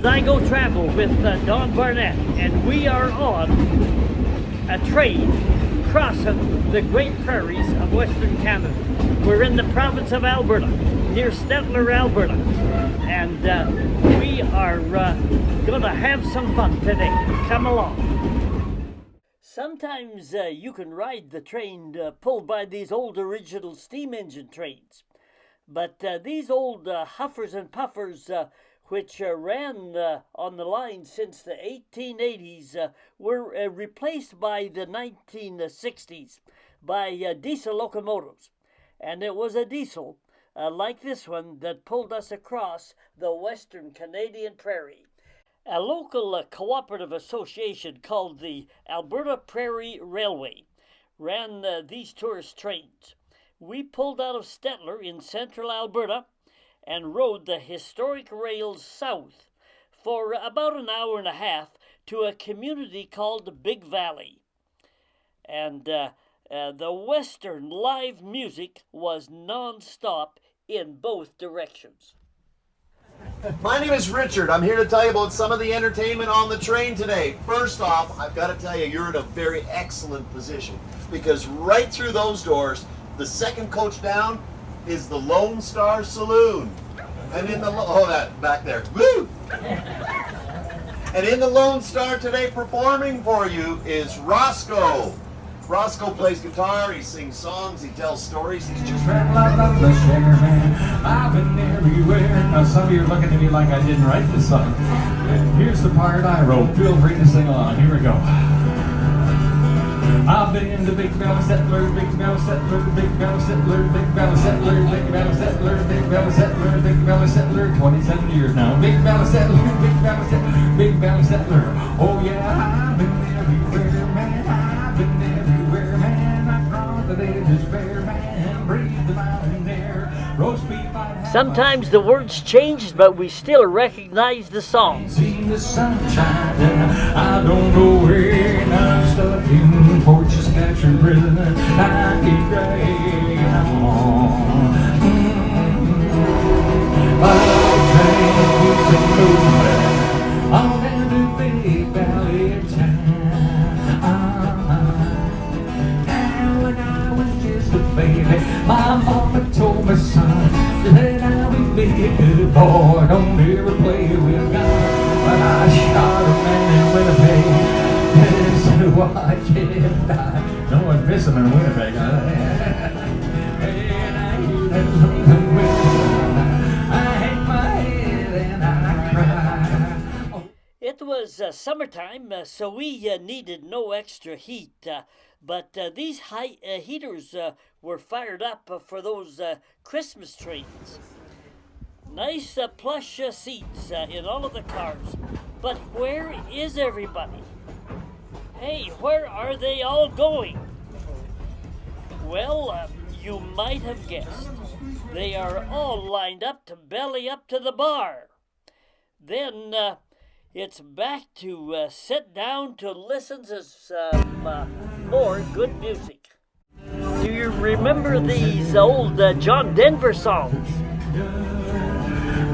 is I Go Travel with Don Barnett, and we are on a train crossing the Great Prairies of Western Canada. We're in the province of Alberta, near Stettler, Alberta, and we are going to have some fun today. Come along. Sometimes you can ride the train pulled by these old original steam engine trains, but these old huffers and puffers which ran on the line since the 1880s were replaced by the 1960s by diesel locomotives. And it was a diesel like this one that pulled us across the Western Canadian prairie. A local cooperative association called the Alberta Prairie Railway ran these tourist trains. We pulled out of Stettler in central Alberta and rode the historic rails south for about an hour and a half to a community called Big Valley. And the Western live music was non-stop in both directions. My name is Richard. I'm here to tell you about some of the entertainment on the train today. First off, I've got to tell you, you're in a very excellent position because right through those doors, the second coach down is the Lone Star Saloon. And in the, that back there, woo! And in the Lone Star today performing for you is Roscoe. Roscoe plays guitar, he sings songs, he tells stories, he's just Travel out of the share, man. I've been everywhere. Now some of you are looking at me like I didn't write this song. And here's the part I wrote. Feel free to sing along. Here we go. I've been in the Big Valley Settlers, Big Valley Settlers, Big Valley Settlers, Big Valley Settlers, Big Valley Settlers, Big Valley Settlers, Big Valley Settler, 27 years now. Big Valley Settler, Big Valley Settler, Big Valley Settler. Oh yeah, I've been everywhere, man. I've been everywhere, man. I crossed the desert bare, man. Breathe the mountain air. Roast beef. Sometimes the words changed, but we still recognize the song. Seen the sunshine, I don't know where, and I'm stuck in Fort Saskatchewan prison. I keep dragging on. My train keeps a moving on down to Big Valley town. And when I was just a baby, my mama told me, son, that I would be a good boy, don't ever play with God. But I shot a man in Winnipeg. So I can't die. No one miss him in Winnipeg. And I hear that something with I hang my head and I cry. It was summertime, so we needed no extra heat. But these heaters were fired up for those Christmas trains. Nice plush seats in all of the cars. But where is everybody? Hey, where are they all going? Well, you might have guessed. They are all lined up to belly up to the bar. Then it's back to sit down to listen to some more good music. Do you remember these old John Denver songs?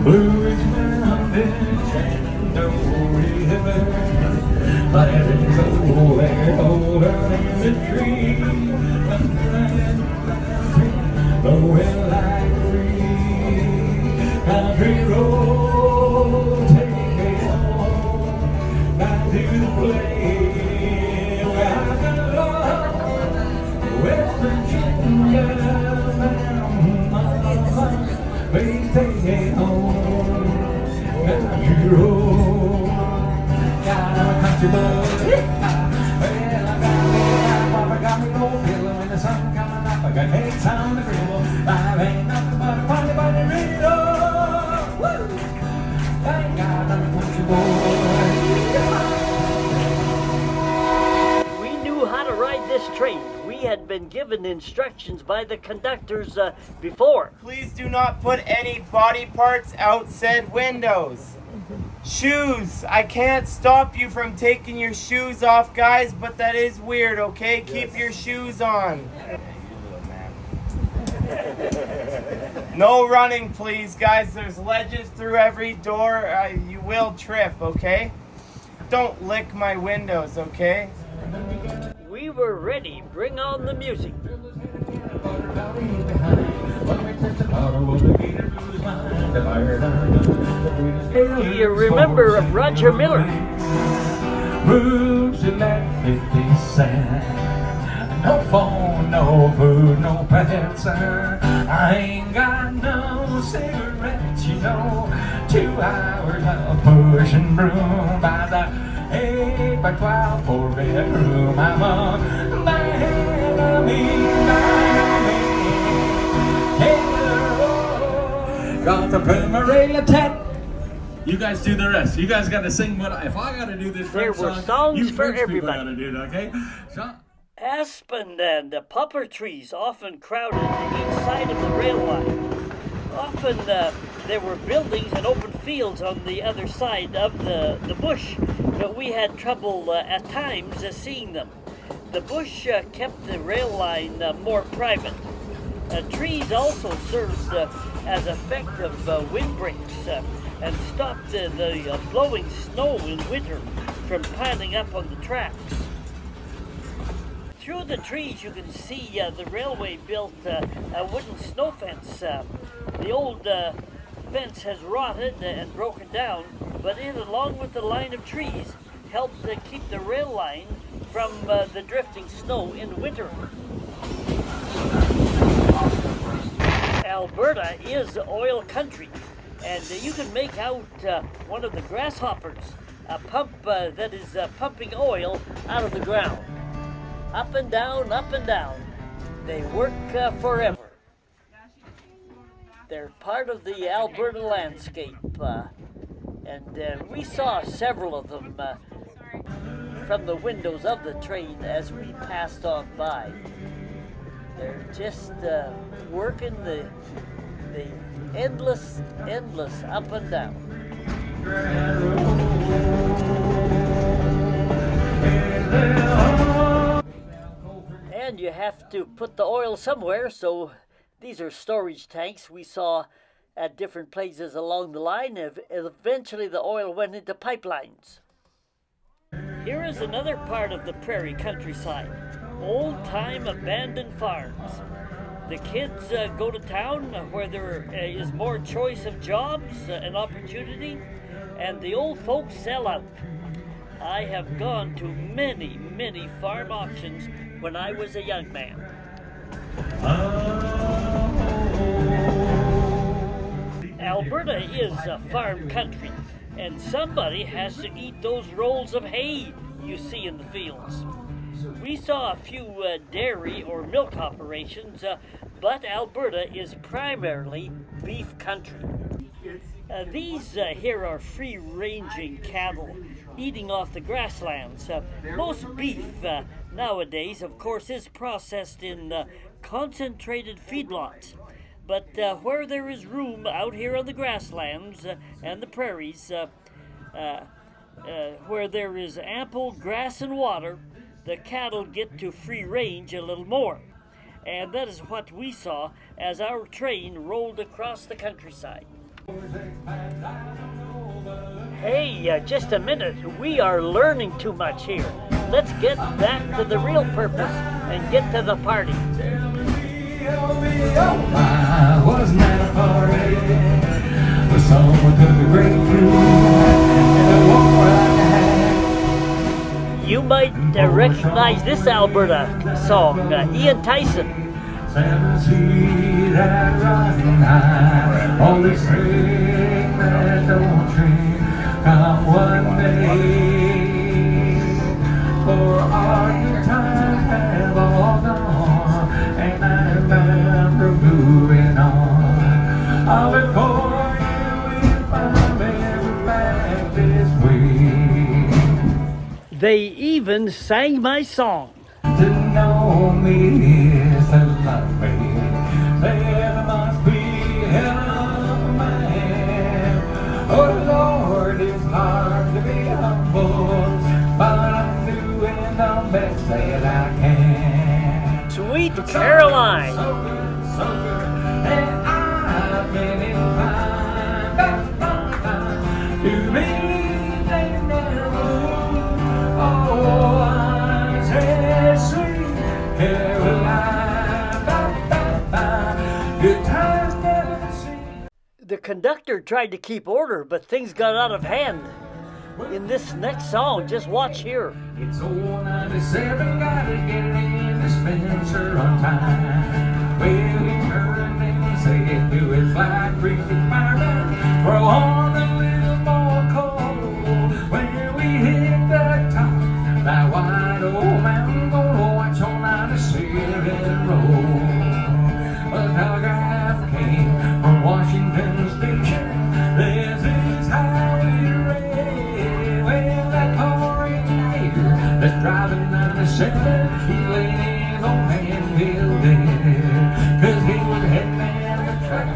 Blue Ridge Mountains, Shenandoah River, planets over there, older than the tree, blowing like a breeze, country road, take me home, back to the place where I belong, West Virginia. Please take me home, country road. God, I'm a country boy. Well, I got me no pillow when the sun coming up. I got eggs on the grill. I ain't nothing but a funny body radio. Woo! Thank God I'm a country boy. We knew how to ride this train. We had been given instructions by the conductors before. Please do not put any body parts out said windows. Shoes. I can't stop you from taking your shoes off, guys, but that is weird, okay? Keep your shoes on. You little man. No running, please, guys. There's ledges through every door. You will trip, okay? Don't lick my windows, okay? We were ready. Bring on the music. You remember Roger Miller? Moves in that 50 cent. No phone, no food, no pets. I ain't got no cigarettes, you know. 2 hours of pushing broom by the 8 by 12 4-bedroom. I'm a man of me. Got the Prairie attack. You guys do the rest. You guys got to sing what if I got to do this. There were song, songs you for French people everybody. got to do it, okay? So, Aspen and poplar trees often crowded each side of the rail line. Often there were buildings and open fields on the other side of the bush, but we had trouble at times seeing them. The bush kept the rail line more private. Trees also served as effective windbreaks and stopped the blowing snow in winter from piling up on the tracks. Through the trees you can see the railway built a wooden snow fence. The old fence has rotted and broken down, but it, along with the line of trees, helped keep the rail line from the drifting snow in winter. Alberta is oil country, and you can make out one of the grasshoppers, a pump that is pumping oil out of the ground. Up and down, up and down. They work forever. They're part of the Alberta landscape, and we saw several of them from the windows of the train as we passed on by. They're just working the endless up and down. And you have to put the oil somewhere, so these are storage tanks we saw at different places along the line. Eventually the oil went into pipelines. Here is another part of the prairie countryside. Old-time abandoned farms. The kids go to town where there is more choice of jobs and opportunity, and the old folks sell out. I have gone to many, many farm auctions when I was a young man. Alberta is a farm country, and somebody has to eat those rolls of hay you see in the fields. We saw a few dairy or milk operations, but Alberta is primarily beef country. These here are free-ranging cattle eating off the grasslands. Most beef nowadays, of course, is processed in concentrated feedlots. But where there is room out here on the grasslands and the prairies, where there is ample grass and water, the cattle get to free range a little more. And that is what we saw as our train rolled across the countryside. Hey, just a minute. We are learning too much here. Let's get back to the real purpose and get to the party. Wasn't that a party? With someone took the grapefruit and a war like a hat. You might recognize this Alberta song, Ian Tyson. 7 seas that riding high on this train that don't train come one day. For all your time have all gone, and I'm bound for moving on. I'll look for you if I'm ever back this way. They even sang my song. To know me is to love me. There must be hell of a man. Oh Lord, it's hard to be humble, but I'm doing the best that I can. Sweet Caroline. So good, and I start getting fine. To be named and ruled. Oh, I said sweet Caroline. Good times never seen. The conductor tried to keep order, but things got out of hand. In this next song, just watch here. It's old 97, gotta get in the Spencer on time. Well, he turned and said, do it fly, creek and fireman. Throw on a little more coal. When we hit the top, that wide old mountain, gonna watch on 97 roll. A telegraph came from Washington Station. This is how we read. Well, that car engineer that's driving 97, he laid his old man Bill dead. 'Cause he was heading down the track,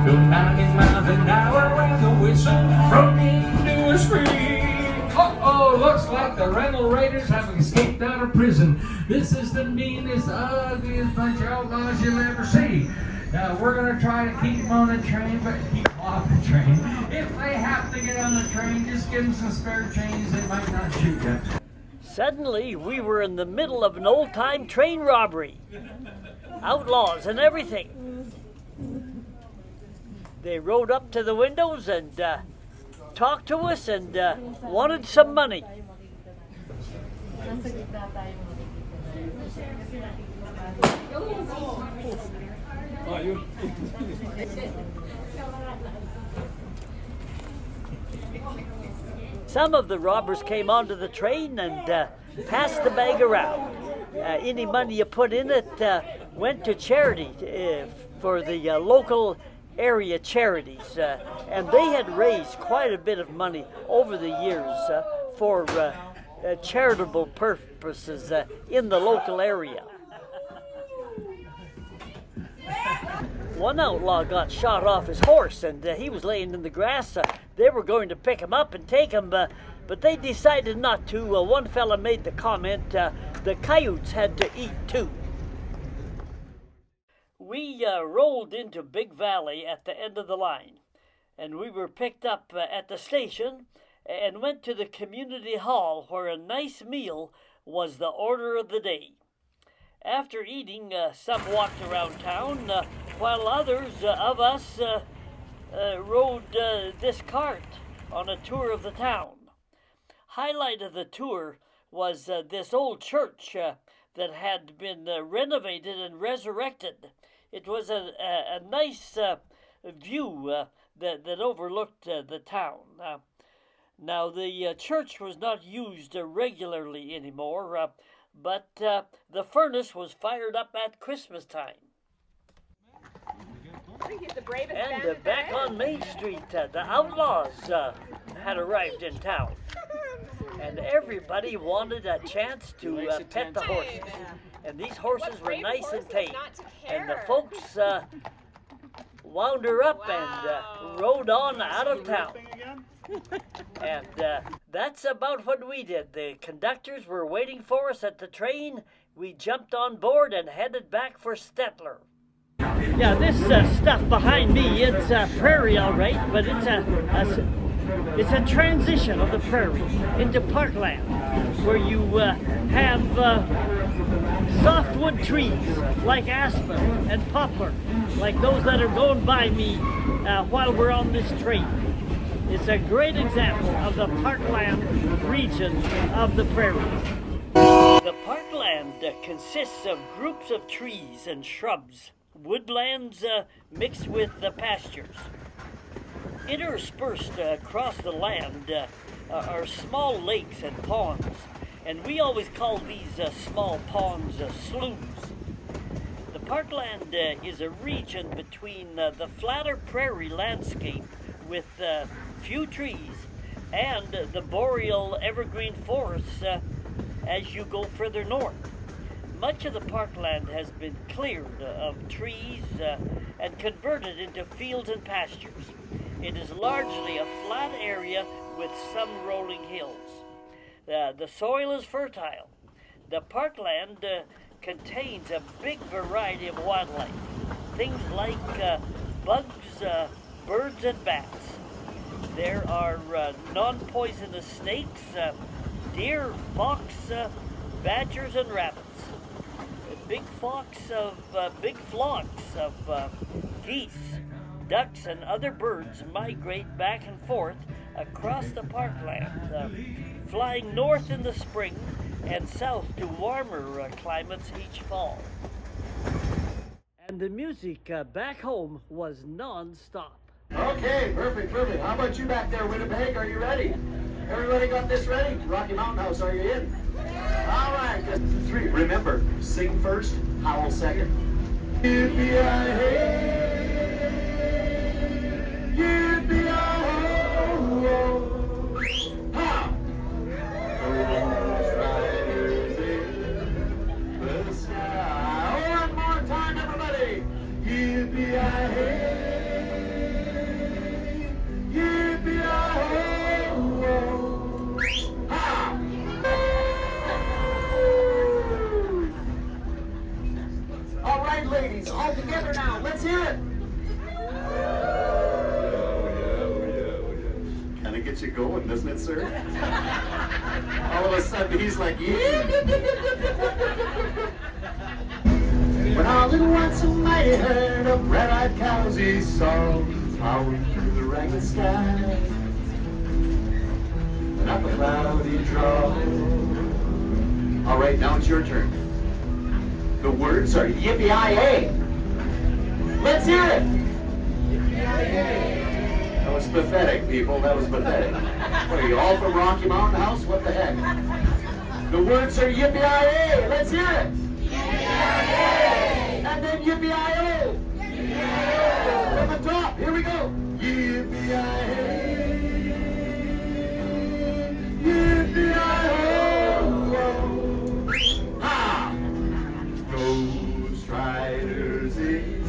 go 90 miles an hour with a whistle from into a scream. Uh-oh, looks like the rental raiders have escaped out of prison. This is the meanest, ugliest bunch of outlaws you'll ever see. Now, we're going to try to keep them on the train, but keep them off the train. If they have to get on the train, just give them some spare change. They might not shoot you. Suddenly, we were in the middle of an old-time train robbery. Outlaws and everything. They rode up to the windows and talked to us and wanted some money. Some of the robbers came onto the train and passed the bag around. Any money you put in it went to charity for the local area charities. And they had raised quite a bit of money over the years for charitable purposes in the local area. One outlaw got shot off his horse and he was laying in the grass. They were going to pick him up and take him, but they decided not to. One fella made the comment, the coyotes had to eat too. We rolled into Big Valley at the end of the line, and we were picked up at the station and went to the community hall where a nice meal was the order of the day. After eating, some walked around town, while others of us rode this cart on a tour of the town. Highlight of the tour was this old church that had been renovated and resurrected. It was a nice view that overlooked the town. Now, the church was not used regularly anymore, but the furnace was fired up at Christmas time. And back on Main Street, the outlaws had arrived in town. And everybody wanted a chance to pet the horses. And these horses were nice and tame. And the folks wound her up and rode on out of town. And that's about what we did. The conductors were waiting for us at the train. We jumped on board and headed back for Stettler. Yeah, this stuff behind me, it's Prairie, all right, but it's a transition of the Prairie into parkland, where you have softwood trees like aspen and poplar, like those that are going by me while we're on this train. It's a great example of the parkland region of the prairies. The parkland consists of groups of trees and shrubs, woodlands mixed with the pastures. Interspersed across the land are small lakes and ponds, and we always call these small ponds sloughs. The parkland is a region between the flatter prairie landscape with few trees and the boreal evergreen forests as you go further north. Much of the parkland has been cleared of trees and converted into fields and pastures. It is largely a flat area with some rolling hills. The soil is fertile. The parkland contains a big variety of wildlife. Things like bugs, birds, and bats. There are non-poisonous snakes, deer, fox, badgers, and rabbits. Big flocks of geese, ducks, and other birds migrate back and forth across the parkland, flying north in the spring and south to warmer climates each fall. And the music back home was non-stop. Okay, perfect. How about you back there, Winnipeg? Are you ready? Everybody got this ready? Rocky Mountain House, are you in? All right, 3. Remember, sing first, howl second. Yippee-yi-hey, yippee-yi-ho, ha! Those riders in the sky. One more time, everybody. Yippee-yi-hey, yippee-yi-ho, ha! All right, ladies, all together now. Let's hear it. Kind of gets you going, doesn't it, sir? All of a sudden, he's like, yeah. When all at once a mighty herd of red-eyed cows he saw plowing through the ragged sky, and up a cloudy draw. All right, now it's your turn. The words are yippee-yi-hey. Let's hear it. Yippee-yi-hey. That was pathetic, people. That was pathetic. What are you, all from Rocky Mountain House? What the heck? The words are yippee-yi-hey. Let's hear it. Yippee-yi-hey. And then yippee-yi-oh. Yippee-yi-oh. From the top. Here we go. Yippee-yi-hey. Yippee-yi-oh. Ha! Ghost riders in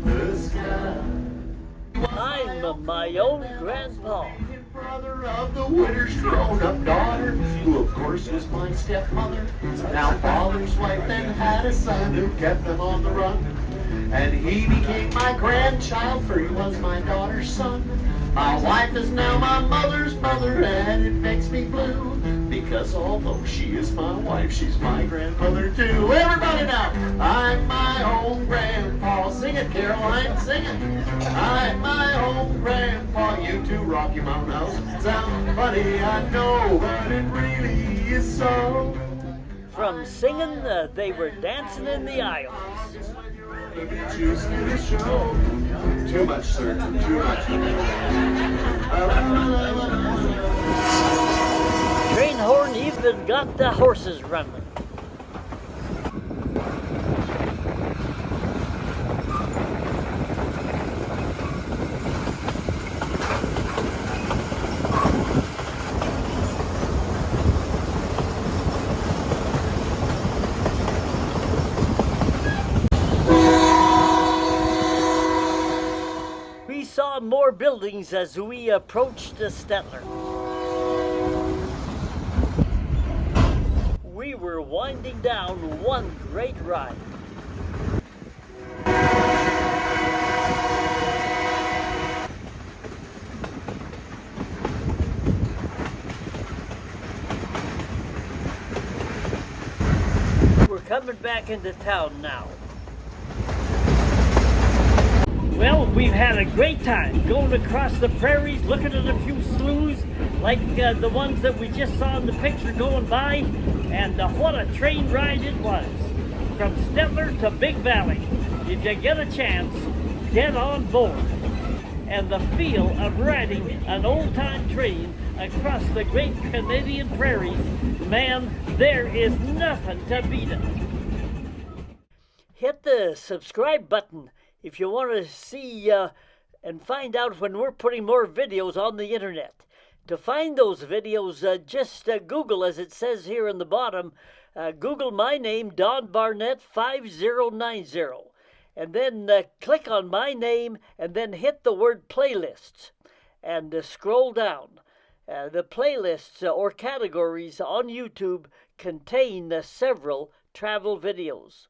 the sky. I'm my own grandpa. Brother of the winter's grown-up daughter, who of course was my stepmother. Now father's wife then had a son who kept them on the run, and he became my grandchild, for he was my daughter's son. My wife is now my mother's mother, and it makes me blue, because although she is my wife, she's my grandmother too. Everybody now! I'm my own grandpa. Sing it, Caroline, sing it. I'm my own grandpa. You too, Rocky Mountain House. Sounds funny, I know, but it really is so. From singing, they were dancing in the aisles. Choose the show. Too much, sir. Too much. Train horn even got the horses running. We saw more buildings as we approached the Stettler. We were winding down one great ride. We're coming back into town now. Well, we've had a great time going across the prairies, looking at a few sloughs like the ones that we just saw in the picture going by, and what a train ride it was. From Stettler to Big Valley. If you get a chance, get on board. And the feel of riding an old-time train across the great Canadian prairies, man, there is nothing to beat it. Hit the subscribe button if you want to see and find out when we're putting more videos on the internet. To find those videos, just Google, as it says here in the bottom, Google my name, Don Barnett 5090, and then click on my name and then hit the word playlists and scroll down. The playlists or categories on YouTube contain several travel videos.